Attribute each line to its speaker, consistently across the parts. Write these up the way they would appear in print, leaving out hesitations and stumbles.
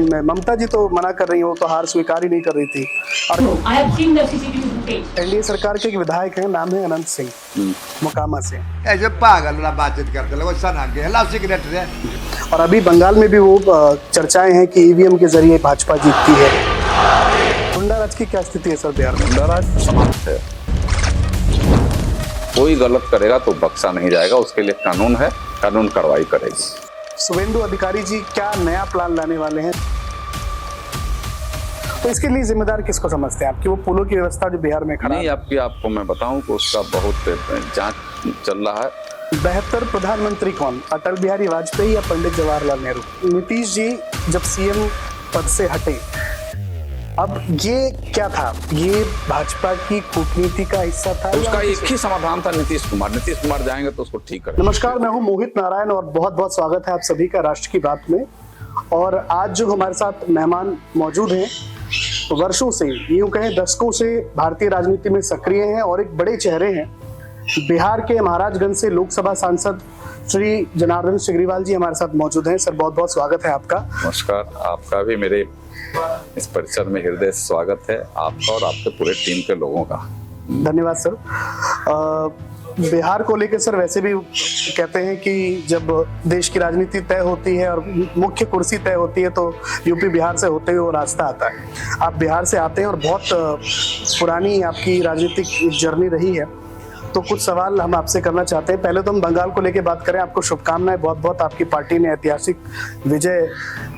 Speaker 1: Trend में। ममता जी तो मना कर रही हो, तो हार स्वीकार ही नहीं कर रही थी। और एनडीए सरकार के एक विधायक हैं, नाम है अनंत सिंह, मोकामा से।
Speaker 2: ऐसे पागल ना बातचीत करते लोग सन आगे है लास्ट सिगरेट है।
Speaker 1: और अभी बंगाल में भी वो चर्चाएं हैं कि ईवीएम के जरिए भाजपा जीतती है। गुंडा राज की क्या स्थिति है सर बिहार में?
Speaker 3: गुंडा राज समाप्त है। कोई गलत करेगा तो बख्शा नहीं जाएगा, उसके लिए कानून है, कानून कार्रवाई करेगी।
Speaker 1: शुभेंदु अधिकारी जी क्या नया प्लान लाने वाले हैं, तो इसके लिए जिम्मेदार किसको समझते हैं आपकी? वो पुलों की व्यवस्था जो बिहार में खड़ा
Speaker 3: नहीं, आपको मैं बताऊं कि उसका बहुत जांच चल रहा है।
Speaker 1: बेहतर प्रधानमंत्री कौन, अटल बिहारी वाजपेयी या पंडित जवाहरलाल नेहरू? नीतीश जी जब सीएम पद से हटे, अब ये क्या था? ये भाजपा की कूटनीति का हिस्सा था?
Speaker 3: उसका एक ही समाधान था, नीतीश कुमार जाएंगे तो उसको ठीक करेंगे।
Speaker 1: नमस्कार, मैं हूं मोहित नारायण और बहुत बहुत स्वागत है आप सभी का राष्ट्र की बात में। और आज जो हमारे साथ मेहमान मौजूद हैं, वर्षों से, यूं कहें दशकों से भारतीय राजनीति में सक्रिय हैं और एक बड़े चेहरे हैं। बिहार के महाराजगंज से लोकसभा सांसद श्री जनार्दन सिग्रीवाल जी हमारे साथ मौजूद हैं। सर बहुत बहुत स्वागत है आपका।
Speaker 3: नमस्कार, आपका भी मेरे इस परिसर में हृदय से स्वागत है, आपका और आपके पूरे टीम के लोगों का।
Speaker 1: धन्यवाद सर। बिहार को लेकर सर वैसे भी कहते हैं कि जब देश की राजनीति तय होती है और मुख्य कुर्सी तय होती है तो यूपी बिहार से होते हुए वो रास्ता आता है। आप बिहार से आते हैं और बहुत पुरानी आपकी राजनीतिक जर्नी रही है, तो कुछ सवाल हम आपसे करना चाहते हैं। पहले तो हम बंगाल को लेकर बात करें। आपको शुभकामनाएं, बहुत बहुत। आपकी पार्टी ने ऐतिहासिक विजय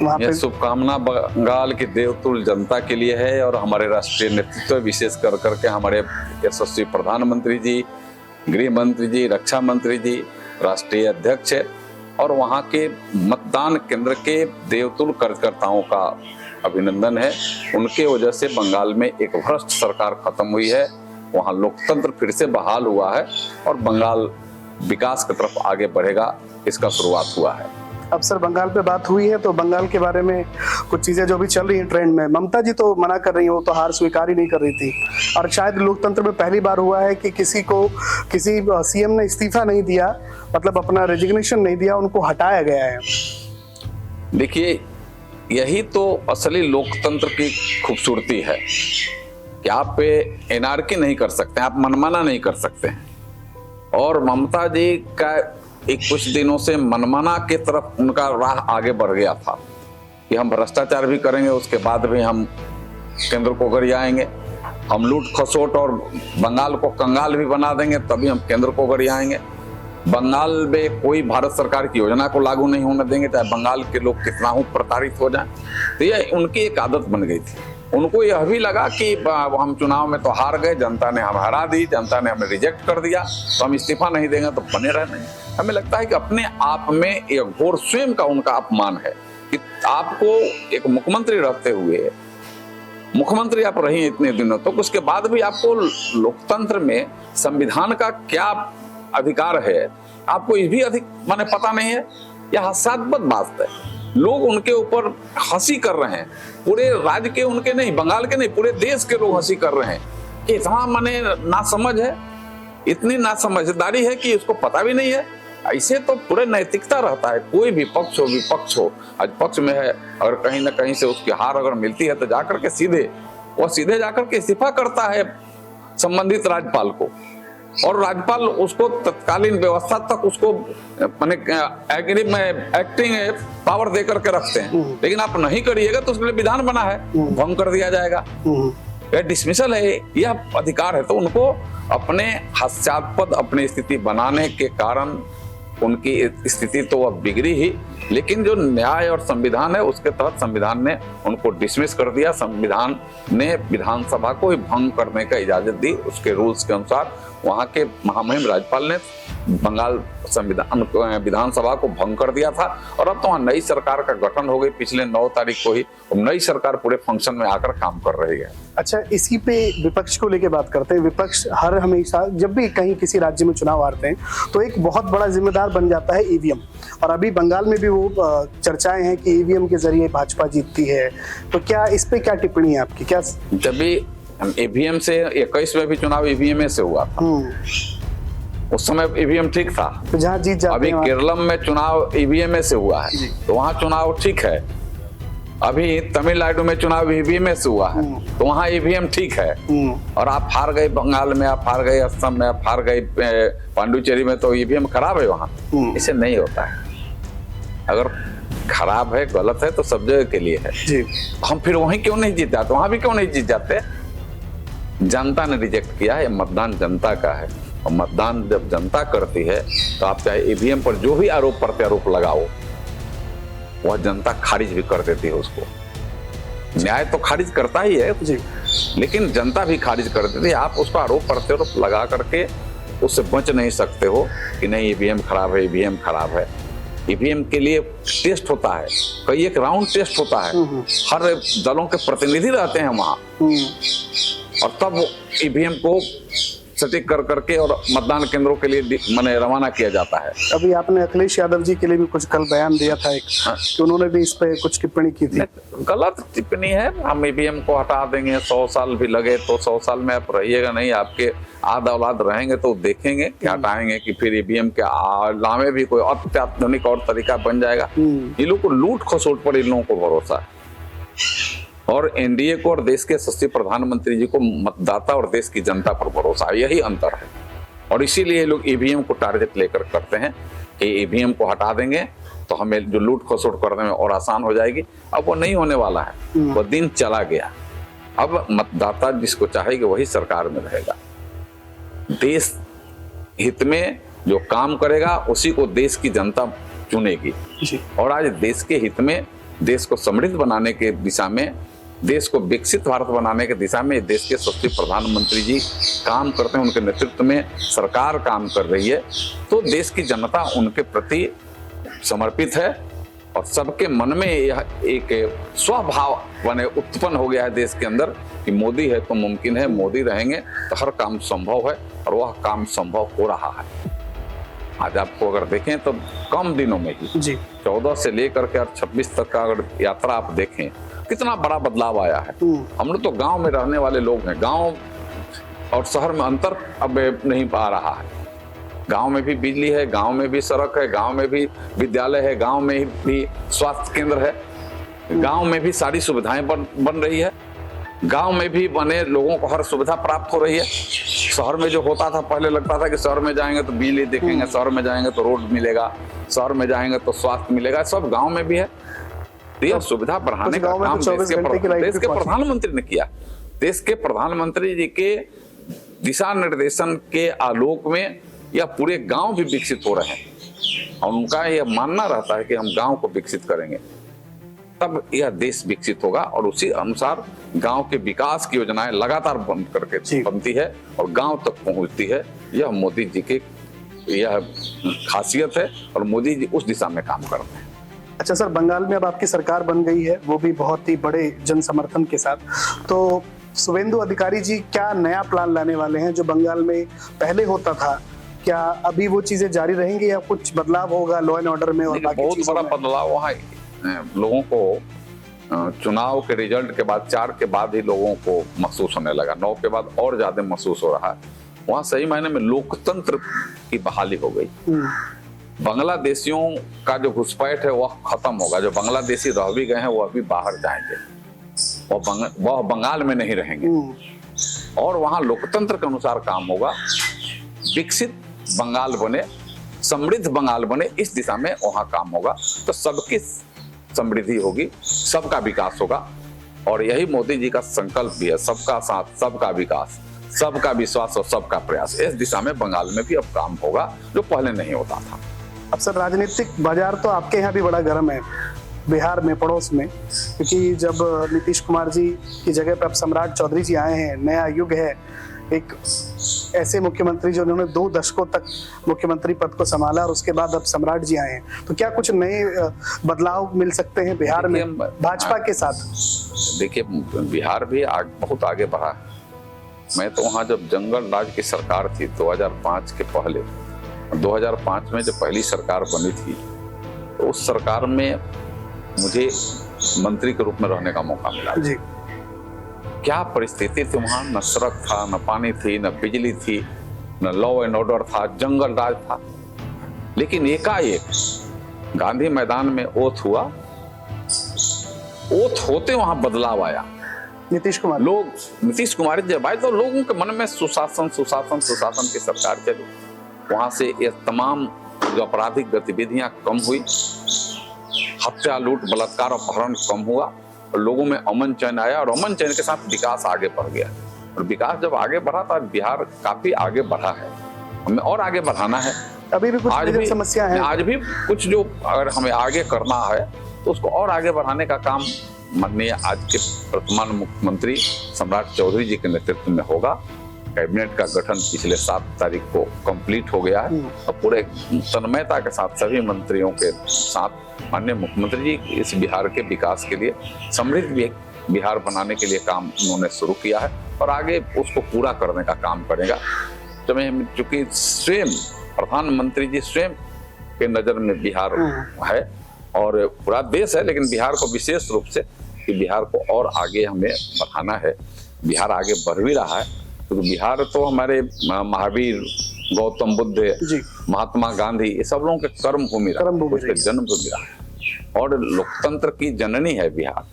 Speaker 1: वहाँ पे।
Speaker 3: शुभकामना बंगाल की देवतुल्य जनता के लिए है और हमारे राष्ट्रीय नेतृत्व, विशेष कर करके हमारे यशस्वी प्रधानमंत्री जी, गृह मंत्री जी, रक्षा मंत्री जी, राष्ट्रीय अध्यक्ष है और वहाँ के मतदान केंद्र के देवतुल्य कार्यकर्ताओं का अभिनंदन है। उनके वजह से बंगाल में एक भ्रष्ट सरकार खत्म हुई है, वहाँ लोकतंत्र फिर से बहाल हुआ है और बंगाल विकास की तरफ आगे बढ़ेगा, इसका शुरुआत हुआ है।
Speaker 1: अब सर बंगाल पे बात हुई है तो बंगाल के बारे में कुछ चीजें जो भी चल रही हैं ट्रेंड में। ममता जी तो मना कर रही हो, तो हार स्वीकार ही नहीं कर रही थी। और शायद लोकतंत्र में पहली बार हुआ है कि किसी सीएम ने इस्तीफा नहीं दिया, मतलब अपना रेजिग्नेशन नहीं दिया, उनको हटाया गया है।
Speaker 3: देखिए, यही तो असली लोकतंत्र की खूबसूरती है कि आप पे एनार्की नहीं कर सकते, आप मनमाना नहीं कर सकते हैं। और ममता जी का एक कुछ दिनों से मनमाना के तरफ उनका राह आगे बढ़ गया था कि हम भ्रष्टाचार भी करेंगे, उसके बाद भी हम केंद्र को गरियाएंगे, हम लूट खसोट और बंगाल को कंगाल भी बना देंगे, तभी हम केंद्र को गरियाएंगे। बंगाल में कोई भारत सरकार की योजना को लागू नहीं होने देंगे, चाहे बंगाल के लोग कितना ही प्रताड़ित हो जाएं। तो ये उनकी एक आदत बन गई थी। उनको यह भी लगा कि हम चुनाव में तो हार गए, जनता ने हमें हरा दी, जनता ने हमें रिजेक्ट कर दिया, तो हम इस्तीफा नहीं देंगे तो बने रहने। हमें लगता है कि अपने आप में यह घोर स्वयं का उनका अपमान है कि आपको एक मुख्यमंत्री रहते हुए, मुख्यमंत्री आप रही इतने दिनों तो उसके बाद भी आपको लोकतंत्र में संविधान का क्या अधिकार है, आपको ये भी अधिक माने पता नहीं है। यह हास्यास्पद बात है। लोग उनके ऊपर हंसी कर रहे हैं, पूरे राज्य के, उनके नहीं, बंगाल के नहीं, पूरे देश के लोग हंसी कर रहे हैं कि इतना माने नासमझ है, इतनी नासमझदारी है कि उसको पता भी नहीं है। ऐसे तो पूरे नैतिकता रहता है, कोई भी पक्ष हो विपक्ष हो, आज पक्ष में है, अगर कहीं ना कहीं से उसकी हार अगर मिलती है तो जाकर के सीधे जाकर के इस्तीफा करता है संबंधित राज्यपाल को, और राज्यपाल उसको तत्कालीन व्यवस्था तक उसको माने एक्टिंग पावर दे करके रखते हैं। लेकिन आप नहीं करिएगा तो उसके लिए विधान बना है, भंग कर दिया जाएगा, यह डिसमिसल है, यह अधिकार है। तो उनको अपने हास्यास्पद अपनी स्थिति बनाने के कारण उनकी स्थिति तो अब बिगड़ी ही, लेकिन जो न्याय और संविधान है उसके तहत संविधान ने उनको डिसमिस कर दिया। संविधान ने विधानसभा को ही भंग करने का इजाजत दी, उसके रूल्स के अनुसार वहां के महामहिम राज्यपाल ने बंगाल संविधान विधानसभा को भंग कर दिया था। और अब तो वहाँ नई सरकार का गठन हो गई, पिछले 9 तारीख को ही नई सरकार पूरे फंक्शन में आकर काम कर रही है।
Speaker 1: अच्छा, इसी पे विपक्ष को लेके बात करते हैं। विपक्ष हर हमेशा जब भी कहीं किसी राज्य में चुनाव आते हैं तो एक बहुत बड़ा जिम्मेदार बन जाता है ईवीएम, और अभी बंगाल में भी वो चर्चाएं हैं कि ईवीएम के जरिए भाजपा जीतती है, तो क्या इस पे क्या टिप्पणी है आपकी? क्या
Speaker 3: जब भी ईवीएम से 21 में भी चुनाव ईवीएम से हुआ था, उस समय ईवीएम ठीक था,
Speaker 1: तो जहाँ जीत जाते
Speaker 3: अभी केरलम में चुनाव ईवीएम से हुआ है, तो वहाँ चुनाव ठीक है। अभी तमिलनाडु में चुनाव ईवीएम से हुआ है, तो वहाँ ईवीएम ठीक है, और आप हार गए बंगाल में, आप हार गए असम में, आप हार गए पांडुचेरी में, तो ईवीएम खराब है वहाँ। इसे नहीं होता है। अगर खराब है, गलत है, तो सब जगह के लिए है जी। हम फिर वहीं क्यों नहीं जीत जाते, वहां भी क्यों नहीं जीत जाते? जनता ने रिजेक्ट किया है, मतदान जनता का है, और मतदान जब जनता करती है तो आप चाहे ईवीएम पर जो भी आरोप प्रत्यारोप लगाओ, वह जनता खारिज भी कर देती है उसको। न्याय तो खारिज करता ही है जी, लेकिन जनता भी खारिज कर देती है। आप उसको आरोप प्रत्यारोप लगा करके उससे बच नहीं सकते हो कि नहीं ईवीएम खराब है, ईवीएम खराब है। ईवीएम के लिए टेस्ट होता है, कई एक राउंड टेस्ट होता है, हर दलों के प्रतिनिधि रहते हैं वहां, और तब ईवीएम को सटीक कर करके और मतदान केंद्रों के लिए माने रवाना किया जाता है।
Speaker 1: अभी आपने अखिलेश यादव जी के लिए भी कुछ कल बयान दिया था एक, कि उन्होंने भी इस पे कुछ टिप्पणी की थी।
Speaker 3: गलत टिप्पणी है। हम ईवीएम को हटा देंगे, 100 साल भी लगे तो 100 साल में आप रहिएगा नहीं, आपके आद औलाद रहेंगे तो देखेंगे कि हटाएंगे कि फिर ईवीएम के नामे भी कोई अत्याधुनिक और तरीका बन जाएगा। इन लोगों को लूट खसोट पर इन लोगों को भरोसा है, और एनडीए को और देश के यशस्वी प्रधानमंत्री जी को मतदाता और देश की जनता पर भरोसा है। यही अंतर है, और इसीलिए लोग ईवीएम को टारगेट लेकर करते हैं कि ईवीएम को हटा देंगे तो हमें जो लूट खसोट करने में और आसान हो जाएगी। अब वो नहीं होने वाला है, वो दिन चला गया। अब मतदाता जिसको चाहेगी वही सरकार में रहेगा। देश हित में जो काम करेगा उसी को देश की जनता चुनेगी, और आज देश के हित में, देश को समृद्ध बनाने के दिशा में, देश को विकसित भारत बनाने के दिशा में देश के यशस्वी प्रधानमंत्री जी काम करते हैं, उनके नेतृत्व में सरकार काम कर रही है, तो देश की जनता उनके प्रति समर्पित है, और सबके मन में यह एक स्वभाव बने उत्पन्न हो गया है देश के अंदर कि मोदी है तो मुमकिन है, मोदी रहेंगे तो हर काम संभव है, और वह काम संभव हो रहा है। आज आपको अगर देखें तो कम दिनों में ही जी 14 से लेकर के 26 तक का अगर यात्रा आप देखें, कितना बड़ा बदलाव आया है। हम लोग तो गांव में रहने वाले लोग हैं, गांव और शहर में अंतर अब नहीं आ रहा है। गांव में भी बिजली है, गांव में भी सड़क है, गांव में भी विद्यालय है, गांव में भी स्वास्थ्य केंद्र है, गांव में भी सारी सुविधाएं बन रही है, गांव में भी बने लोगों को हर सुविधा प्राप्त हो रही है। शहर में जो होता था, पहले लगता था कि शहर में जाएंगे तो बिजली देखेंगे, शहर में जाएंगे तो रोड मिलेगा, शहर में जाएंगे तो स्वास्थ्य मिलेगा, सब गांव में भी है। यह सुविधा बढ़ाने का काम देश के प्रधानमंत्री ने किया। देश के प्रधानमंत्री जी के दिशा निर्देशन के आलोक में यह पूरे गांव भी विकसित हो रहे हैं, और उनका यह मानना रहता है कि हम गांव को विकसित करेंगे तब यह देश विकसित होगा, और उसी अनुसार गांव के विकास की योजनाएं लगातार बन करके बनती है और गांव तक पहुंचती है। यह मोदी जी की यह खासियत है, और मोदी जी उस दिशा में काम करते हैं।
Speaker 1: अच्छा सर, बंगाल में अब आपकी सरकार बन गई है, वो भी बहुत ही बड़े जन समर्थन के साथ, तो शुभेंदु अधिकारी जी क्या नया प्लान लाने वाले हैं जो बंगाल में पहले होता था? क्या अभी वो चीजें जारी रहेंगी या कुछ बदलाव होगा लॉ एंड ऑर्डर में? और
Speaker 3: बहुत बड़ा बदलाव वहाँ लोगों को चुनाव के रिजल्ट के बाद 4 के बाद ही लोगों को महसूस होने लगा, 9 के बाद और ज्यादा महसूस हो रहा है। वहाँ सही मायने में लोकतंत्र की बहाली हो गई। बांग्लादेशियों का जो घुसपैठ है वह खत्म होगा। जो बांग्लादेशी रह भी गए हैं वो अभी बाहर जाएंगे, वह बंगाल में नहीं रहेंगे, और वहाँ लोकतंत्र के अनुसार काम होगा। विकसित बंगाल बने, समृद्ध बंगाल बने, इस दिशा में वहाँ काम होगा, तो सबकी समृद्धि होगी, सबका विकास होगा, और यही मोदी जी का संकल्प भी है, सबका साथ, सबका विकास, सबका विश्वास और सबका प्रयास। इस दिशा में बंगाल में भी अब काम होगा जो पहले नहीं होता था।
Speaker 1: अब सर, राजनीतिक बाजार तो आपके यहाँ भी बड़ा गर्म है, बिहार में, पड़ोस में, क्योंकि जब नीतीश कुमार जी की जगह पर अब सम्राट चौधरी जी आए हैं, नया युग है, एक ऐसे मुख्यमंत्री जो उन्होंने 2 दशकों तक मुख्यमंत्री पद को संभाला, और उसके बाद अब सम्राट जी आए हैं, तो क्या कुछ नए बदलाव मिल सकते हैं बिहार में भाजपा के साथ?
Speaker 3: देखिए, बिहार भी बहुत आगे बढ़ा है। मैं तो वहाँ जब जंगल राज की सरकार थी 2005 के पहले, 2005 में जब पहली सरकार बनी थी, तो उस सरकार में मुझे मंत्री के रूप में रहने का मौका मिला जी। क्या परिस्थिति थी वहां, न सड़क था, न पानी थी, न बिजली थी, न लॉ एंड ऑर्डर था, जंगल राज था। लेकिन एकाएक गांधी मैदान में ओथ हुआ ओथ होते वहां बदलाव आया।
Speaker 1: नीतीश कुमार
Speaker 3: लोग नीतीश कुमार जब आए तो लोगों के मन में सुशासन सुशासन सुशासन की सरकार चली। वहां से ये तमाम जो आपराधिक गतिविधियां कम हुई, हत्या लूट बलात्कार अपहरण कम हुआ और लोगों में अमन चैन आया और अमन चैन के साथ विकास आगे बढ़ गया। और विकास जब आगे बढ़ा तो बिहार काफी आगे बढ़ा है, हमें और आगे बढ़ाना है।
Speaker 1: अभी भी कुछ मेजर समस्या है,
Speaker 3: आज भी कुछ जो अगर हमें आगे करना है तो उसको और आगे बढ़ाने का काम माननीय आज के वर्तमान मुख्यमंत्री सम्राट चौधरी जी के नेतृत्व में होगा। कैबिनेट का गठन पिछले 7 तारीख को कंप्लीट हो गया है और पूरे तन्मयता के साथ सभी मंत्रियों के साथ माननीय मुख्यमंत्री जी इस बिहार के विकास के लिए, समृद्ध बिहार बनाने के लिए काम उन्होंने शुरू किया है और आगे उसको पूरा करने का काम करेगा। चूंकि स्वयं प्रधानमंत्री जी स्वयं के नजर में बिहार है और पूरा देश है, लेकिन बिहार को विशेष रूप से कि बिहार को और आगे हमें बढ़ाना है। बिहार आगे बढ़ भी रहा है क्योंकि बिहार तो हमारे महावीर, गौतम बुद्ध, महात्मा गांधी, ये सब लोगों के कर्म भूमि रहा, उसके जन्म भूमि रहा और लोकतंत्र की जननी है बिहार।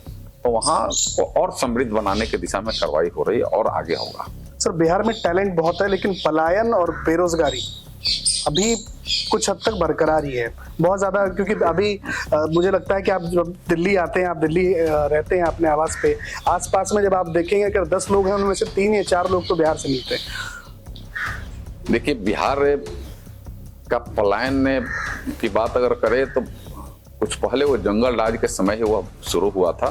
Speaker 3: तो वहाँ को और समृद्ध बनाने की दिशा में कार्रवाई हो रही है और आगे होगा।
Speaker 1: सर, बिहार में टैलेंट बहुत है लेकिन पलायन और बेरोजगारी अभी कुछ हद तक बरकरार ही है बहुत ज्यादा, क्योंकि अभी मुझे लगता है कि आप जब दिल्ली आते हैं, आप दिल्ली रहते हैं अपने आवास पे, आसपास में जब आप देखेंगे अगर 10 लोग हैं उनमें से 3 या 4 लोग तो बिहार से मिलते हैं।
Speaker 3: देखिए, बिहार का पलायन की बात अगर करें तो कुछ पहले वो जंगल राज के समय ही वो शुरू हुआ था,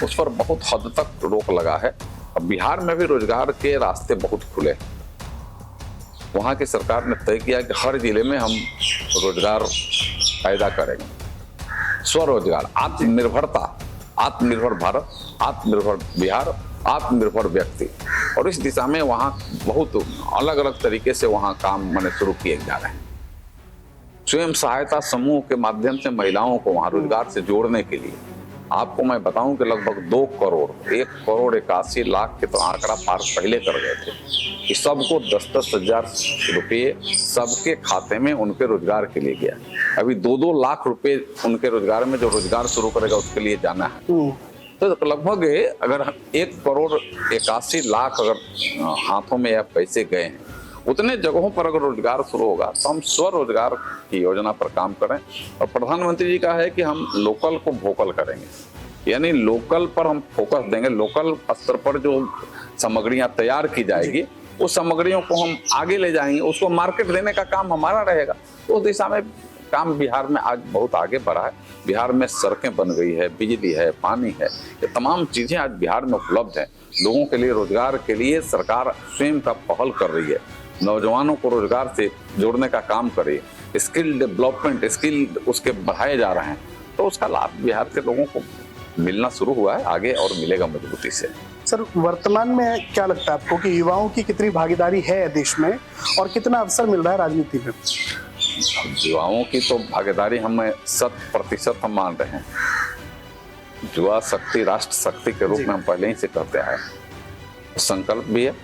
Speaker 3: उस पर बहुत हद तक रोक लगा है। अब बिहार में भी रोजगार के रास्ते बहुत खुले। वहाँ की सरकार ने तय किया कि हर जिले में हम रोजगार पैदा करेंगे, स्वरोजगार, आत्मनिर्भरता, आत्मनिर्भर भारत, आत्मनिर्भर बिहार, आत्मनिर्भर व्यक्ति। और इस दिशा में वहाँ बहुत अलग अलग तरीके से वहाँ काम मैंने शुरू किए जा रहे हैं। स्वयं सहायता समूह के माध्यम से महिलाओं को वहाँ रोजगार से जोड़ने के लिए आपको मैं बताऊं कि लगभग 2 करोड़ 1,81,00,000 के तो आंकड़ा पार पहले कर गए थे कि सबको 10-10 हजार रुपये सबके खाते में उनके रोजगार के लिए गया। अभी 2-2 लाख रुपए उनके रोजगार में जो रोजगार शुरू करेगा उसके लिए जाना है। तो लगभग अगर 1,81,00,000 अगर हाथों में या पैसे गए हैं, उतने जगहों पर अगर रोजगार शुरू होगा तो हम स्वरोजगार की योजना पर काम करें। और प्रधानमंत्री जी का है कि हम लोकल को वोकल करेंगे, यानी लोकल पर हम फोकस देंगे। लोकल स्तर पर जो सामग्रियां तैयार की जाएगी उस सामग्रियों को हम आगे ले जाएंगे, उसको मार्केट देने का काम हमारा रहेगा। उस दिशा में काम बिहार में आज बहुत आगे बढ़ा है। बिहार में सड़कें बन गई है, बिजली है, पानी है, ये तमाम चीजें आज बिहार में उपलब्ध हैं। लोगों के लिए रोजगार के लिए सरकार स्वयं का पहल कर रही है, नौजवानों को रोजगार से जोड़ने का काम करे, स्किल डेवलपमेंट, स्किल उसके बढ़ाए जा रहे हैं। तो उसका लाभ बिहार के लोगों को मिलना शुरू हुआ है, आगे और मिलेगा मजबूती से।
Speaker 1: सर, वर्तमान में क्या लगता है आपको कि युवाओं की कितनी भागीदारी है देश में और कितना अवसर मिल रहा है राजनीति में?
Speaker 3: युवाओं की तो भागीदारी हमें 100% हम मान रहे हैं। युवा शक्ति राष्ट्र शक्ति के रूप में हम पहले ही से कहते हैं, संकल्प भी है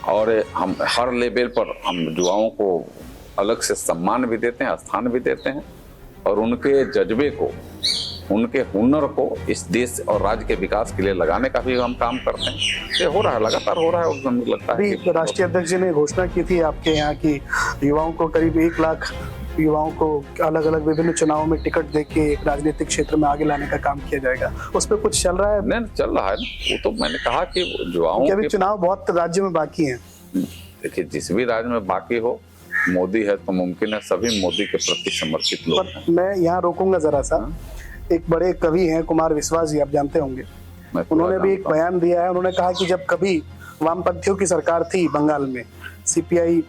Speaker 3: और हम हर लेवल पर हम युवाओं को अलग से सम्मान भी देते हैं, स्थान भी देते हैं और उनके जज्बे को, उनके हुनर को इस देश और राज्य के विकास के लिए लगाने का भी हम काम करते हैं। ये हो रहा है, लगातार हो रहा है। और मुझे लगता है
Speaker 1: कि राष्ट्रीय अध्यक्ष जी ने घोषणा की थी आपके यहाँ की युवाओं को, करीब 1 लाख युवाओं को अलग अलग विभिन्न चुनावों में टिकट देके राजनीतिक क्षेत्र में आगे लाने का काम किया जाएगा। उस पर कुछ चल रहा है?
Speaker 3: नहीं, चल रहा है ना। वो तो मैंने कहा कि युवाओं
Speaker 1: के चुनाव बहुत राज्य में बाकी हैं।
Speaker 3: देखिए, जिस भी राज्य में बाकी हो, मोदी है तो मुमकिन है सभी मोदी के प्रति समर्पित लोग हैं।
Speaker 1: मैं यहाँ रोकूंगा जरा सा। एक बड़े कवि हैं कुमार विश्वास जी, आप जानते होंगे, उन्होंने भी एक बयान दिया है। उन्होंने कहा कि जब कभी वामपंथियों की सरकार थी बंगाल में, सीपीआई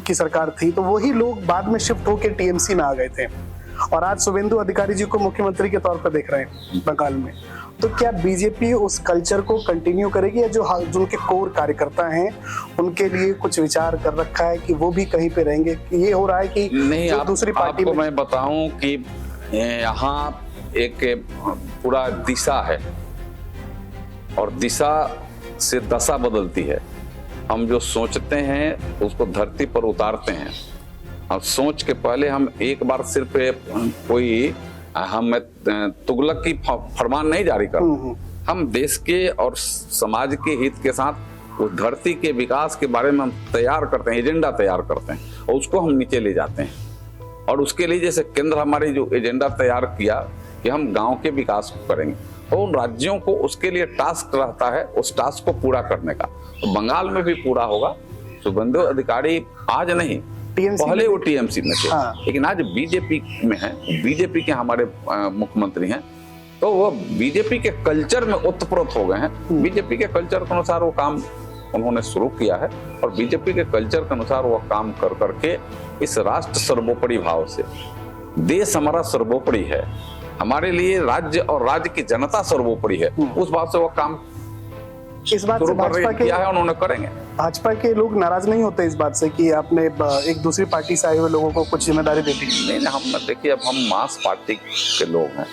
Speaker 1: की सरकार थी, तो वही लोग बाद में शिफ्ट होकर टीएमसी में आ गए थे और आज शुभेंदु अधिकारी जी को मुख्यमंत्री के तौर पर देख रहे हैं बंगाल में। तो क्या बीजेपी उस कल्चर को कंटिन्यू करेगी या जो उनके कोर कार्यकर्ता हैं उनके लिए कुछ विचार कर रखा है कि वो भी कहीं पे रहेंगे? ये हो रहा है कि
Speaker 3: नहीं,
Speaker 1: दूसरी पार्टी
Speaker 3: आपको मैं बताऊं कि यहाँ एक पूरा दिशा है और दिशा से दशा बदलती है। हम जो सोचते हैं उसको धरती पर उतारते हैं और सोच के पहले हम एक बार सिर्फ कोई हम तुगलक की फरमान नहीं जारी करते, हम देश के और समाज के हित के साथ उस धरती के विकास के बारे में हम तैयार करते हैं, एजेंडा तैयार करते हैं और उसको हम नीचे ले जाते हैं। और उसके लिए जैसे केंद्र हमारे जो एजेंडा तैयार किया कि हम गांव के विकास को करेंगे, तो उन राज्यों को उसके लिए टास्क रहता है उस टास्क को पूरा करने का। तो बंगाल में भी पूरा होगा। शुभेंदु अधिकारी आज नहीं, पहले वो टीएमसी में थे, लेकिन आज बीजेपी में है, बीजेपी के हमारे मुख्यमंत्री हैं, तो वो बीजेपी के कल्चर में ओतप्रोत हो गए हैं। बीजेपी के कल्चर के अनुसार वो काम उन्होंने शुरू किया है और बीजेपी के कल्चर के अनुसार वो काम कर करके इस राष्ट्र सर्वोपरि भाव से, देश हमारा सर्वोपरि है, हमारे लिए राज्य और राज्य की जनता सर्वोपरि है, उस बात से वो काम
Speaker 1: इस बात से भाजपा के
Speaker 3: किया है, उन्होंने करेंगे।
Speaker 1: भाजपा के लोग नाराज नहीं होते इस बात से कि आपने एक दूसरी पार्टी से आए हुए लोगों को कुछ जिम्मेदारी दे दी?
Speaker 3: नहीं, हम देखिए, अब हम मास पार्टी के लोग हैं,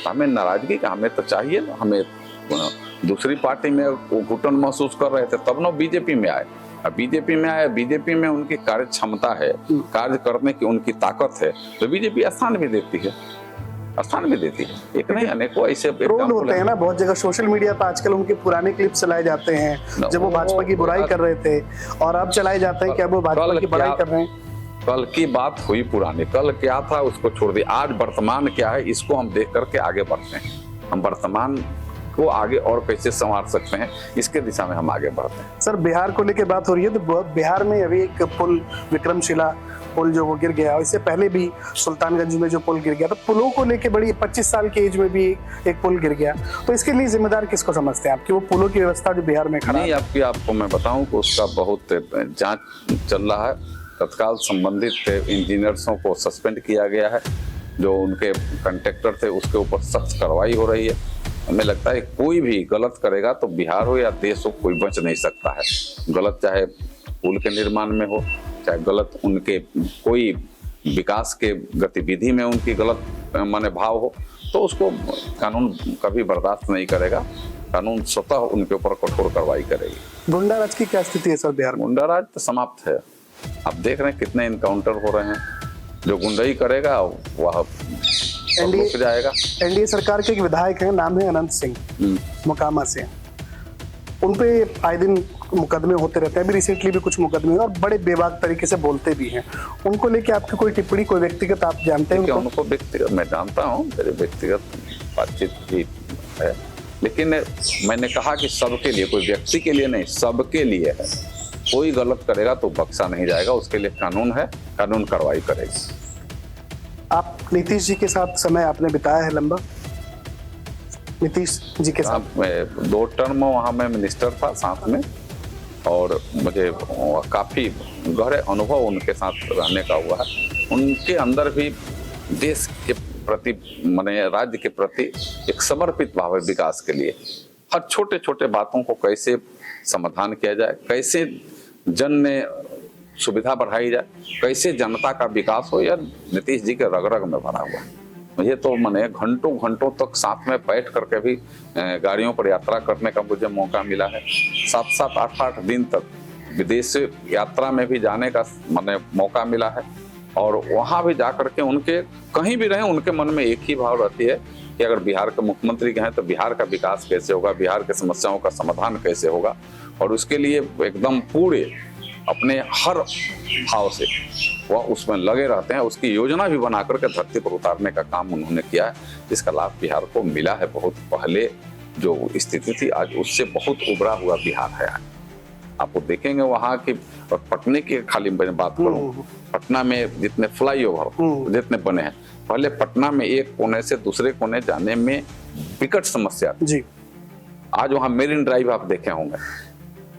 Speaker 3: हमें नाराजगी का हमें तो चाहिए ना। हमें दूसरी पार्टी में वो घुटन महसूस कर रहे थे तब ना बीजेपी में आए। अब बीजेपी में आए, बीजेपी में उनकी कार्य क्षमता है, कार्य करने की उनकी ताकत है, तो बीजेपी स्थान भी देती है, स्थान भी देती है। एक नहीं अनेकों ऐसे
Speaker 1: ट्रोल होते हैं ना बहुत जगह सोशल मीडिया पर आजकल, उनके पुराने क्लिप चलाए जाते हैं जब वो भाजपा की बुराई कर रहे थे, और अब चलाए जाते हैं कि अब वो भाजपा की बुराई कर रहे हैं।
Speaker 3: कल की बात हुई पुरानी, कल क्या था उसको छोड़ दिया, आज वर्तमान क्या है इसको हम देख करके आगे बढ़ते हैं। हम वर्तमान को आगे और कैसे संवार सकते हैं, इसके दिशा में हम आगे बढ़ते हैं।
Speaker 1: सर, बिहार को लेकर बात हो रही है, तो बिहार में अभी एक पुल, विक्रमशिला पुल जो वो गिर गया, इससे पहले भी सुल्तानगंज में जो पुल गिर गया, तो पुलों को लेके बड़ी 25 साल की एज में भी एक पुल गिर गया, तो इसके लिए जिम्मेदार किसको समझते हैं आप कि वो पुलों की व्यवस्था जो बिहार में खराब है?
Speaker 3: आपको मैं बताऊं कि उसका बहुत जांच चल रहा है। तत्काल संबंधित इंजीनियर्सों को सस्पेंड किया गया है, जो उनके कंट्रैक्टर थे उसके ऊपर सख्त कार्रवाई हो रही है। हमें लगता है कोई भी गलत करेगा तो बिहार हो या देश हो, कोई बच नहीं सकता है। गलत चाहे पुल के निर्माण में हो, चाहे गलत उनके कोई विकास के गतिविधि में उनकी गलत माने भाव हो, तो उसको कानून कभी बर्दाश्त नहीं करेगा। कानून स्वतः उनके ऊपर कठोर कार्रवाई करेगी।
Speaker 1: गुंडाराज की क्या स्थिति है सर बिहार में?
Speaker 3: गुंडाराज तो समाप्त है। आप देख रहे हैं कितने इनकाउंटर हो रहे हैं। जो गुंडाई करेगा वह रुक जाएगा।
Speaker 1: एनडीए सरकार के एक विधायक हैं, नाम है अनंत सिंह, मोकामा से। उन पे आए दिन मुकदमे होते रहते हैं, अभी रिसेंटली भी कुछ मुकदमे हुए और बड़े बेबाक तरीके से बोलते भी हैं। उनको लेके आपकी कोई टिप्पणी, कोई व्यक्तिगत आप जानते हैं?
Speaker 3: उनको व्यक्तिगत मैं जानता हूँ, मेरे व्यक्तिगत बातचीत भी है, लेकिन मैंने कहा कि सबके लिए, कोई व्यक्ति के लिए नहीं, सबके लिए है। कोई गलत करेगा तो बख्शा नहीं जाएगा, उसके लिए कानून है, कानून कार्रवाई करेगी।
Speaker 1: आप नीतीश जी के साथ समय आपने बिताया है लंबा? नीतीश जी के साथ
Speaker 3: 2 टर्म वहाँ मैं मिनिस्टर था साथ में, और मुझे काफ़ी गहरे अनुभव उनके साथ रहने का हुआ है। उनके अंदर भी देश के प्रति, माने राज्य के प्रति एक समर्पित भाव है विकास के लिए। हर छोटे छोटे बातों को कैसे समाधान किया जाए, कैसे जन ने सुविधा बढ़ाई जाए, कैसे जनता का विकास हो, यह नीतीश जी के रग रग में भरा हुआ है। मुझे तो मैंने घंटों घंटों तक साथ में बैठ करके भी गाड़ियों पर यात्रा करने का मुझे मौका मिला है। 7-7, 8-8 दिन तक विदेश यात्रा में भी जाने का मैंने मौका मिला है, और वहाँ भी जा करके उनके कहीं भी रहे, उनके मन में एक ही भाव रहती है कि अगर बिहार के मुख्यमंत्री कहें तो बिहार का विकास कैसे होगा, बिहार के समस्याओं का समाधान कैसे होगा, और उसके लिए एकदम पूरे अपने हर भाव से वह उसमें लगे रहते हैं। उसकी योजना भी बना करके धरती पर उतारने का काम उन्होंने किया है, जिसका लाभ बिहार को मिला है। बहुत पहले जो स्थिति थी आज उससे बहुत उभरा हुआ बिहार है। आपको देखेंगे वहाँ की, और पटने की खाली मैं बात करूँ, पटना में जितने फ्लाईओवर जितने बने हैं, पहले पटना में एक कोने से दूसरे कोने जाने में विकट समस्या थी। आज वहाँ मेरिन ड्राइव आप देखे होंगे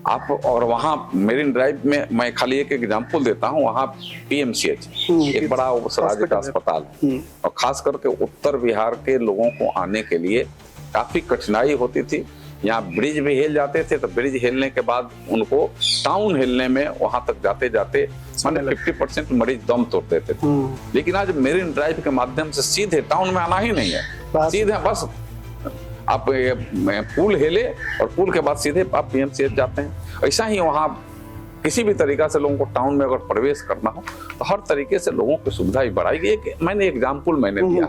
Speaker 3: आप, और वहाँ मेरिन ड्राइव में मैं खाली एक एग्जांपल देता हूँ, वहाँ PMCH एक बड़ा राज्य का अस्पताल है, और खास करके उत्तर बिहार के लोगों को आने के लिए काफी कठिनाई होती थी। यहाँ ब्रिज भी हिल जाते थे, तो ब्रिज हिलने के बाद उनको टाउन हिलने में वहां तक जाते जाते माने 50% मरीज दम तोड़ देते थे। लेकिन आज मेरिन ड्राइव के माध्यम से सीधे टाउन में आना ही नहीं है, सीधे बस आप पुल हिले और पुल के बाद सीधे आप PMCH जाते हैं। ऐसा ही वहाँ किसी भी तरीका से लोगों को टाउन में अगर प्रवेश करना हो तो हर तरीके से लोगों की सुविधा ही बढ़ाई गई। मैंने एग्जाम्पल मैंने दिया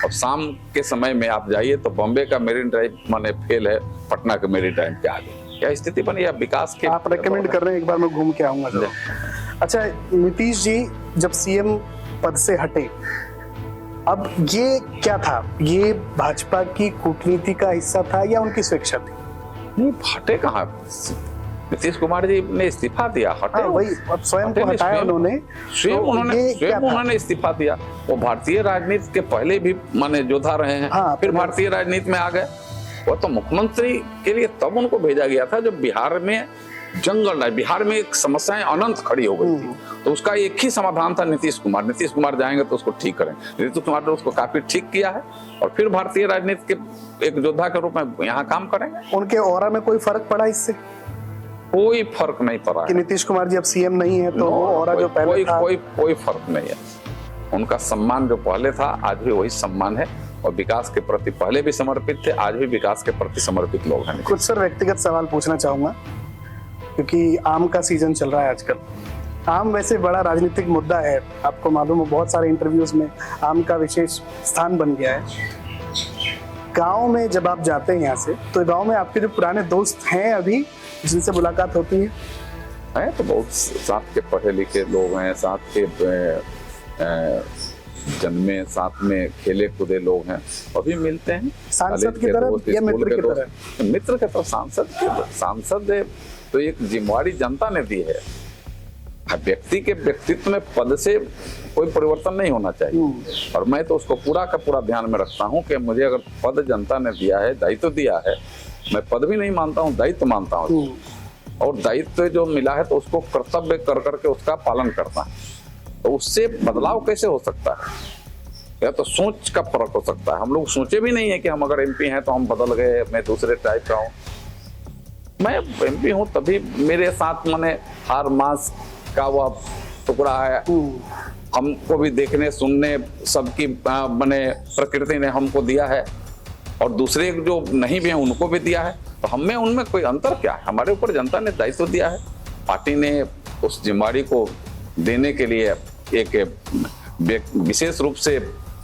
Speaker 3: अब शाम के समय में आप जाइए तो बॉम्बे का मेरीन ड्राइव माने फेल है पटना के मेरीन ड्राइव के आगे। क्या स्थिति बनी है विकास के?
Speaker 1: आप रेकमेंड कर रहे हैं, एक बार मैं घूम के आऊंगा जरूर। अच्छा, नीतीश जी जब सीएम पद से हटे, अब ये क्या था? ये भाजपा की कूटनीति का हिस्सा था या उनकी स्वेच्छा थी?
Speaker 3: नहीं, हटे कहाँ? नीतीश कुमार जी ने इस्तीफा दिया, हटे
Speaker 1: वही अब स्वयं को हटाया उन्होंने,
Speaker 3: स्वयं
Speaker 1: तो ये
Speaker 3: उन्होंने इस्तीफा दिया। वो भारतीय राजनीति के पहले भी माने योद्धा रहे हैं, फिर भारतीय राजनीति में आ गए। वो तो मुख्यमंत्री के लिए तब उनको भेजा गया था जब बिहार में जंगल है, बिहार में एक समस्याएं अनंत खड़ी हो गई थी, तो उसका एक ही समाधान था नीतीश कुमार जाएंगे तो उसको ठीक करेंगे। नीतीश कुमार ने उसको काफी ठीक किया है और फिर भारतीय राजनीति के एक योद्धा के रूप में यहाँ काम करेंगे।
Speaker 1: उनके ऑरा में कोई फर्क पड़ा इससे?
Speaker 3: कोई फर्क नहीं पड़ा
Speaker 1: कि नीतीश कुमार जी अब सीएम नहीं है तो वो ऑरा जो पहले था,
Speaker 3: कोई फर्क नहीं है। उनका सम्मान जो पहले था आज भी वही सम्मान है और विकास के प्रति पहले भी समर्पित थे, आज भी विकास के प्रति समर्पित लोग हैं।
Speaker 1: कुछ सर व्यक्तिगत सवाल पूछना चाहूंगा क्योंकि आम का सीजन चल रहा है आजकल। आम वैसे बड़ा राजनीतिक मुद्दा है, आपको मालूम है, बहुत सारे इंटरव्यूज में आम का विशेष स्थान बन गया है। गांव में जब आप जाते हैं यहाँ से, तो गांव में आपके जो पुराने दोस्त हैं अभी जिनसे मुलाकात होती है?
Speaker 3: तो बहुत साथ के पढ़े लिखे लोग हैं, साथ के जन्मे, साथ में खेले कूदे लोग हैं, अभी मिलते हैं।
Speaker 1: सांसद की तरह या मित्र की तरह?
Speaker 3: मित्र के तरह। सांसद तो एक जिम्मेवारी जनता ने दी है। व्यक्ति के व्यक्तित्व में पद से कोई परिवर्तन नहीं होना चाहिए और मैं तो उसको पूरा का पूरा ध्यान में रखता हूँ कि मुझे अगर पद जनता ने दिया है, दायित्व दिया है, मैं पद भी नहीं मानता हूँ, दायित्व मानता हूँ और दायित्व जो मिला है तो उसको कर्तव्य कर करके उसका पालन करता है। तो उससे बदलाव कैसे हो सकता है? या तो सोच का फर्क हो सकता है। हम लोग सोचे भी नहीं है कि हम अगर एमपी हैं तो हम बदल गए, मैं दूसरे टाइप का हूँ। मैं एमपी हूँ तभी मेरे साथ मैंने हर मास का वह टुकड़ा है, हमको भी देखने सुनने सबकी मैंने प्रकृति ने हमको दिया है और दूसरे जो नहीं भी हैं उनको भी दिया है। तो हमें उनमें कोई अंतर क्या है? हमारे ऊपर जनता ने दायित्व दिया है, पार्टी ने उस जिम्मेवारी को देने के लिए एक विशेष रूप से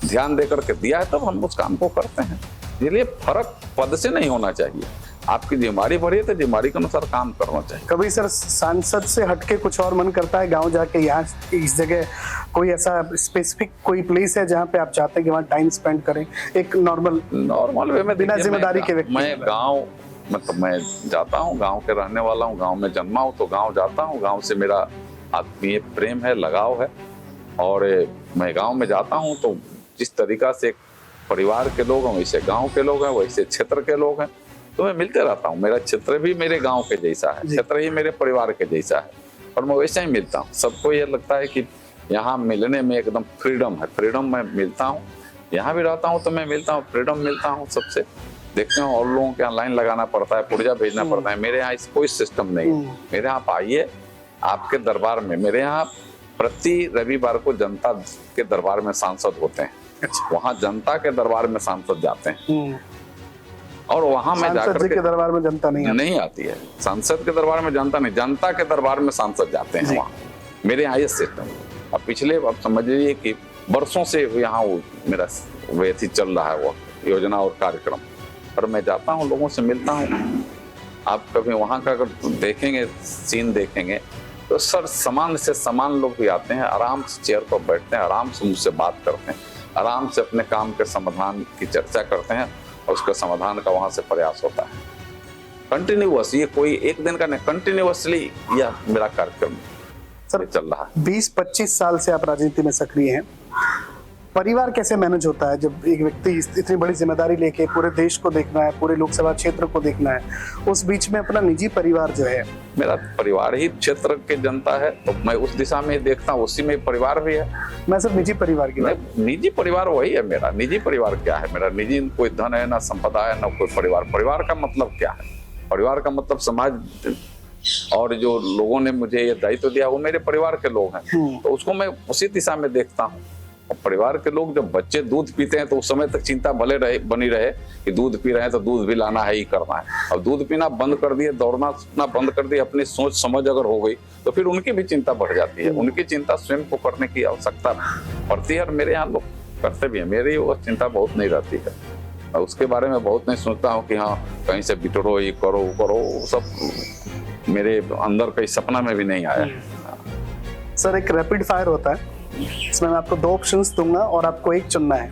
Speaker 3: ध्यान देकर के दिया है, तब हम उस काम को करते हैं। इसलिए फर्क पद से नहीं होना चाहिए। आपकी जिम्मेवारी बढ़ी है तो जिम्मेवारी के अनुसार काम करना चाहिए।
Speaker 1: कभी सर सांसद से हटके कुछ और मन करता है गांव जाके, यहाँ इस जगह कोई ऐसा स्पेसिफिक कोई प्लेस है जहाँ पे आप चाहते हैं कि वहाँ टाइम स्पेंड करें एक नॉर्मल वे में, बिना जिम्मेदारी के व्यक्ति?
Speaker 3: मैं गाँव मतलब मैं जाता हूँ, गाँव के रहने वाला हूँ, गाँव में जन्मा हूँ तो गाँव जाता हूँ। गाँव से मेरा आत्मीय प्रेम है, लगाव है और मैं गाँव में जाता हूँ तो जिस तरीका से परिवार के लोग हैं वैसे गाँव के लोग हैं, वैसे क्षेत्र के लोग हैं, तो मैं मिलते रहता हूँ। मेरा क्षेत्र भी मेरे गांव के जैसा है, क्षेत्र ही मेरे परिवार के जैसा है और मैं वैसे ही मिलता हूँ। सबको ये लगता है कि यहाँ मिलने में एकदम फ्रीडम है, फ्रीडम में मिलता हूँ। यहाँ भी रहता हूँ तो मैं मिलता हूँ, फ्रीडम मिलता हूँ सबसे। देखते हो और लोगों के यहाँ लाइन लगाना पड़ता है, पुर्जा भेजना पड़ता है। मेरे यहाँ कोई सिस्टम नहीं है। मेरे यहाँ आप आइए, आपके दरबार में, मेरे यहाँ प्रति रविवार को जनता के दरबार में सांसद होते हैं। वहाँ जनता के दरबार में सांसद जाते हैं और वहां में जाकर के
Speaker 1: दरबार में जनता नहीं
Speaker 3: आती है। सांसद के दरबार में जनता नहीं, जनता के दरबार में सांसद जाते हैं वहाँ। मेरे यहाँ ये सिस्टम। अब पिछले अब समझ लीजिए कि वर्षों से यहाँ वो मेरा व्यथी चल रहा है वो योजना और कार्यक्रम, पर मैं जाता हूँ, लोगों से मिलता हूँ। आप कभी वहाँ का अगर देखेंगे, सीन देखेंगे तो सर समान से समान लोग भी आते हैं, आराम से चेयर पर बैठते हैं, आराम से मुझसे बात करते हैं, आराम से अपने काम के समाधान की चर्चा करते हैं और उसका समाधान का वहां से प्रयास होता है। कंटिन्यूअस, ये कोई एक दिन का नहीं, कंटिन्यूअसली यह मेरा कार्यक्रम सर चल रहा है।
Speaker 1: 20-25 साल से आप राजनीति में सक्रिय हैं। परिवार कैसे मैनेज होता है जब एक व्यक्ति इतनी बड़ी जिम्मेदारी लेके पूरे देश को देखना है, पूरे लोकसभा क्षेत्र को देखना है, उस बीच में अपना निजी परिवार जो है?
Speaker 3: मेरा परिवार ही क्षेत्र के जनता है तो मैं उस दिशा में देखता हूँ, उसी में परिवार भी है।
Speaker 1: मैं सिर्फ निजी परिवार की बात,
Speaker 3: निजी परिवार वही है मेरा। निजी परिवार क्या है मेरा? निजी कोई धन है, ना संपदा है, ना कोई परिवार। परिवार का मतलब क्या है? परिवार का मतलब समाज और जो लोगों ने मुझे ये दायित्व दिया वो मेरे परिवार के लोग हैं, तो उसको मैं उसी दिशा में देखता हूँ। परिवार के लोग जब बच्चे दूध पीते हैं तो उस समय तक चिंता बनी रहे कि दूध पी रहे हैं तो दूध भी लाना है ही करना है। अब दूध पीना बंद कर दिए, दौड़ना बंद कर दिए, अपनी सोच समझ अगर हो गई तो फिर उनकी भी चिंता बढ़ जाती है। उनकी चिंता स्वयं को करने की आवश्यकता पड़ती है और मेरे यहाँ लोग करते भी हैं, मेरी वो चिंता बहुत नहीं रहती है। मैं उसके बारे में बहुत नहीं सोचता हूँ कि हाँ कहीं से बिटोरो, ये करो वो करो, वो सब मेरे अंदर कहीं सपना में भी नहीं आया।
Speaker 1: सर एक रैपिड फायर होता है, इसमें मैं आपको 2 ऑप्शंस दूंगा और आपको एक चुनना है।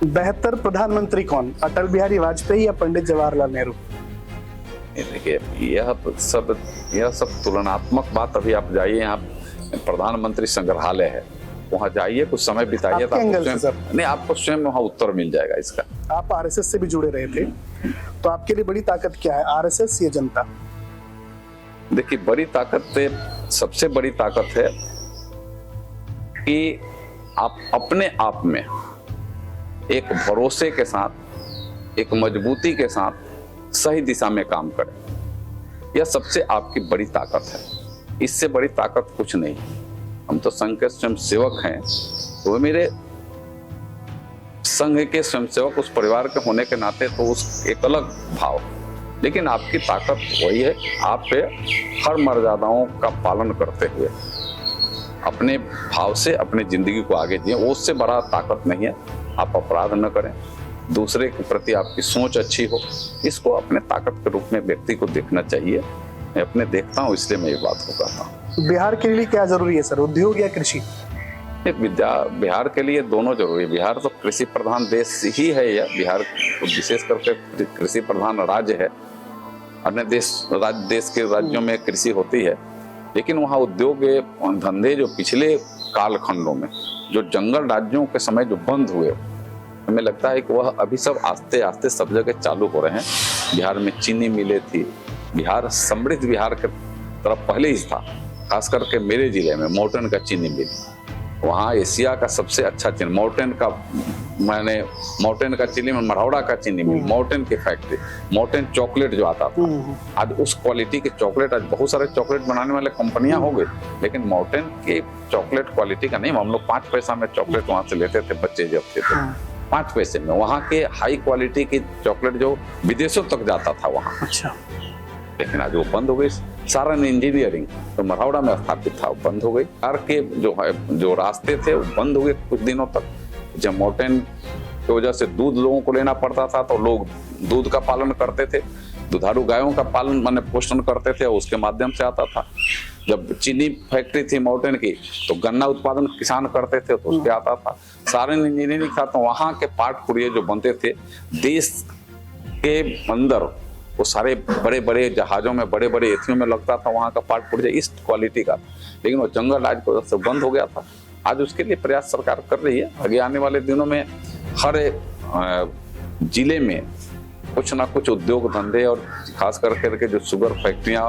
Speaker 1: बेहतर प्रधानमंत्री कौन, अटल बिहारी वाजपेयी या पंडित जवाहरलाल नेहरू?
Speaker 3: देखिए यह सब तुलनात्मक बात। अभी आप जाइए, यहाँ प्रधानमंत्री संग्रहालय है, वहाँ जाइए, कुछ समय बिताइए, तो आपको स्वयं वहाँ उत्तर मिल जाएगा इसका।
Speaker 1: आप आरएसएस से भी जुड़े रहे थे, तो आपके लिए बड़ी ताकत क्या है, आरएसएस या जनता?
Speaker 3: देखिए बड़ी ताकत, सबसे बड़ी ताकत है कि आप अपने आप में एक भरोसे के साथ, एक मजबूती के साथ सही दिशा में काम करें। यह सबसे आपकी बड़ी ताकत है, इससे बड़ी ताकत कुछ नहीं। हम तो संघ के स्वयं सेवक हैं, तो मेरे संघ के स्वयंसेवक उस परिवार के होने के नाते तो उस एक अलग भाव, लेकिन आपकी ताकत वही है, आप पे हर मर्यादाओं का पालन करते हुए अपने भाव से अपनी जिंदगी को आगे जिए। वो उससे बड़ा ताकत नहीं है। आप अपराध न करें, दूसरे के प्रति आपकी सोच अच्छी हो, इसको अपने ताकत के रूप में व्यक्ति को देखना चाहिए। मैं अपने देखता हूँ, इसलिए मैं ये बात को कहता हूँ।
Speaker 1: बिहार के लिए क्या जरूरी है सर, उद्योग या कृषि?
Speaker 3: बिहार के लिए दोनों जरूरी है। बिहार तो कृषि प्रधान देश ही है, या बिहार तो विशेष करके कृषि प्रधान राज्य है। अन्य देश के राज्यों में कृषि होती है, लेकिन वहाँ उद्योग धंधे जो पिछले कालखंडों में जो जंगल राज्यों के समय जो बंद हुए, हमें लगता है कि वह अभी सब आस्ते आस्ते सब जगह चालू हो रहे हैं। बिहार में चीनी मिलें थी, बिहार समृद्ध बिहार के तरफ पहले ही था, खास करके मेरे जिले में मॉर्टेन का चीनी मिल, वहाँ एशिया का सबसे अच्छा चीनी, मॉर्टेन का चीनी में मरौड़ा का चीनी मिल, मॉर्टेन की फैक्ट्री, मॉर्टेन चॉकलेट जो आता था, आज उस क्वालिटी के चॉकलेट, आज बहुत सारे चॉकलेट बनाने वाले कंपनियां हो गई, लेकिन मॉर्टेन की चॉकलेट क्वालिटी का नहीं। हम लोग 5 पैसा में चॉकलेट वहां से लेते थे, बच्चे जब थे तो 5 पैसे में वहाँ के हाई क्वालिटी की चॉकलेट जो विदेशों तक जाता था वहाँ।
Speaker 1: अच्छा।
Speaker 3: लेकिन आज वो बंद हो गई। सारण इंजीनियरिंग तो मरौड़ा में स्थापित था, वो बंद हो गई। बिहार के जो रास्ते थे वो बंद हो गए कुछ दिनों तक। जब मॉर्टेन की वजह से दूध लोगों को लेना पड़ता था, तो लोग दूध का पालन करते थे, दुधारू गायों का पालन पोषण करते थे, उसके माध्यम से आता था। जब चीनी फैक्ट्री थी मॉर्टेन की, तो गन्ना उत्पादन किसान करते थे, तो उसके आता था। सारण इंजीनियरिंग था, तो वहाँ के पार्ट पुर्जे जो बनते थे देश के अंदर, वो सारे बड़े बड़े जहाजों में, बड़े बड़े एथियों में लगता था, वहाँ का पार्ट पुर्जा इस क्वालिटी का था। लेकिन वो जंगल राज की वजह से बंद हो गया था। आज उसके लिए प्रयास सरकार कर रही है। आगे आने वाले दिनों में हर जिले में कुछ ना कुछ उद्योग धंधे, और खास करके जो शुगर फैक्ट्रियां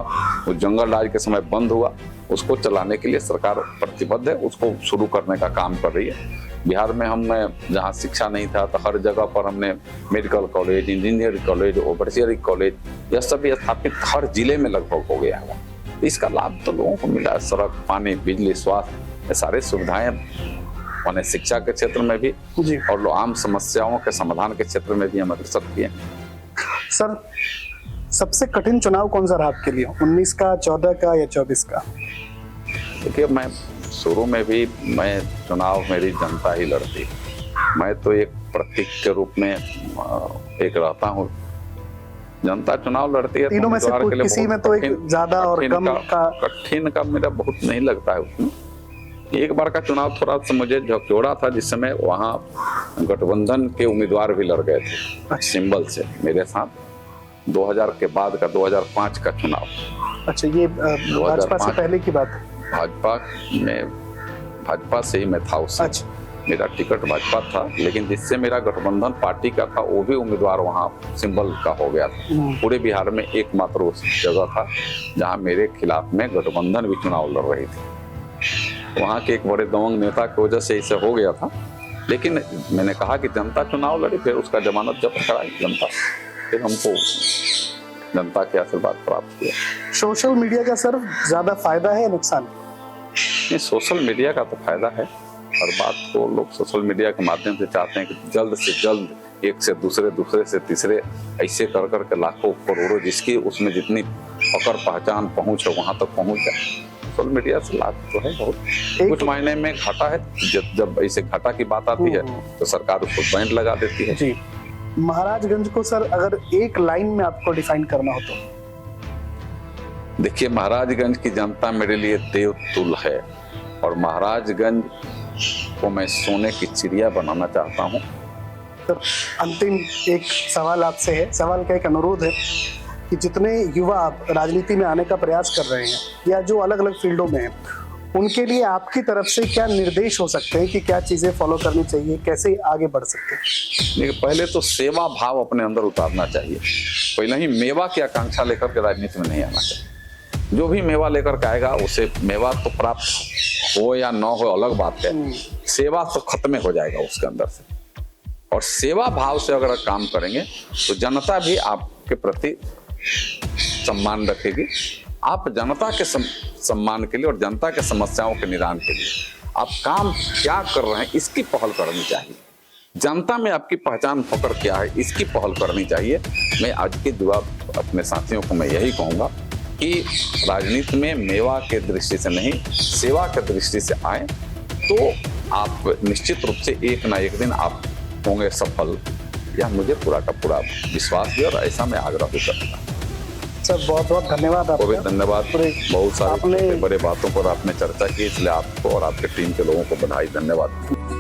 Speaker 3: वो जंगल राज के समय बंद हुआ, उसको चलाने के लिए सरकार प्रतिबद्ध है, उसको शुरू करने का काम कर रही है। बिहार में हमने जहाँ शिक्षा नहीं था, तो हर जगह पर हमने medical college, engineering college, overseer college, यह सभी स्थापित हर जिले में लगभग हो गया है। इसका लाभ तो लोगों को मिला है। सड़क, पानी, बिजली, स्वास्थ्य, ये सारे सुविधाएं उन्हें शिक्षा के क्षेत्र में भी और आम समस्याओं के समाधान के क्षेत्र में भी हम अग्रसर किए।
Speaker 1: सर सबसे कठिन चुनाव कौन सा रहा आपके लिए, 19 का, 14 का या 24 का?
Speaker 3: देखिए मैं शुरू में भी चुनाव मेरी जनता ही लड़ती, मैं तो एक प्रतीक के रूप में एक रहता हूँ। जनता चुनाव लड़ती है,
Speaker 1: तीनों में से किसी में तो एक ज्यादा और कम का
Speaker 3: कठिन का मेरा बहुत नहीं लगता है उसमें। एक बार का चुनाव थोड़ा सा मुझे झकझोरा था, जिस समय वहाँ गठबंधन के उम्मीदवार भी लड़ गए थे सिंबल से मेरे साथ। 2000 के बाद का 2005 का चुनाव।
Speaker 1: अच्छा, ये भाजपा से पहले की बात है?
Speaker 3: भाजपा से ही मैं था उस समय। अच्छा। मेरा टिकट भाजपा था, लेकिन जिससे मेरा गठबंधन पार्टी का था, वो भी उम्मीदवार वहाँ सिंबल का हो गया था। पूरे बिहार में एकमात्र उस जगह था जहाँ मेरे खिलाफ में गठबंधन भी चुनाव लड़ रही थी। वहाँ के एक बड़े दबंग नेता की वजह से इसे हो गया था, लेकिन मैंने कहा कि जनता चुनाव लड़ी, फिर उसका जमानत जब्त कराई जनता, फिर हमको जनता के आशीर्वाद प्राप्त किया।
Speaker 1: सोशल मीडिया का सर ज्यादा फायदा है या नुकसान?
Speaker 3: नहीं, सोशल मीडिया का तो फायदा है। हर बात को लोग सोशल मीडिया के माध्यम से चाहते हैं कि जल्द से जल्द एक से दूसरे, दूसरे से तीसरे, ऐसे कर कर के लाखों करोड़ों, जिसकी उसमें जितनी पकड़ पहचान पहुंच है वहां तक पहुंच जाए। सोशल मीडिया से लाभ तो है बहुत, कुछ मायने में घाटा है। जब ऐसे घाटा की बात आती है तो सरकार उसको बैन लगा देती है।
Speaker 1: जी, महाराजगंज को सर अगर एक लाइन में आपको डिफाइन करना हो तो?
Speaker 3: देखिए, महाराजगंज की जनता मेरे लिए देवतुल्य है और महाराजगंज को मैं सोने की चिड़िया बनाना चाहता हूँ।
Speaker 1: सर अंतिम एक सवाल आपसे है, सवाल का एक अनुरोध है कि जितने युवा आप राजनीति में आने का प्रयास कर रहे हैं या जो अलग अलग फील्डों में हैं, उनके लिए आपकी तरफ से क्या निर्देश हो सकते हैं कि क्या चीजें फॉलो करनी चाहिए, कैसे आगे बढ़ सकते हैं?
Speaker 3: देखिए, पहले तो सेवा भाव अपने अंदर उतारना चाहिए। पहले ही मेवा की आकांक्षा लेकर के राजनीति में नहीं आना चाहिए। जो भी मेवा लेकर के आएगा उसे मेवा तो प्राप्त हो या न हो अलग बात है, सेवा तो खत्म हो जाएगा उसके अंदर से। और सेवा भाव से अगर काम करेंगे तो जनता भी आपके प्रति सम्मान रखेगी। आप जनता के सम्मान के लिए और जनता के समस्याओं के निदान के लिए आप काम क्या कर रहे हैं इसकी पहल करनी चाहिए। जनता में आपकी पहचान होकर क्या है इसकी पहल करनी चाहिए। मैं आज के युवा अपने साथियों को मैं यही कहूँगा कि राजनीति में मेवा के दृष्टि से नहीं, सेवा के दृष्टि से आए तो आप निश्चित रूप से एक ना एक दिन आप होंगे सफल। यह मुझे पूरा का पूरा विश्वास है और ऐसा मैं आग्रह भी करूँगा।
Speaker 1: सर बहुत बहुत धन्यवाद आपका।
Speaker 3: बहुत धन्यवाद। बहुत सारे
Speaker 1: आपने
Speaker 3: बड़े बातों पर आपने चर्चा की, इसलिए आपको और आपके टीम के लोगों को बधाई, धन्यवाद।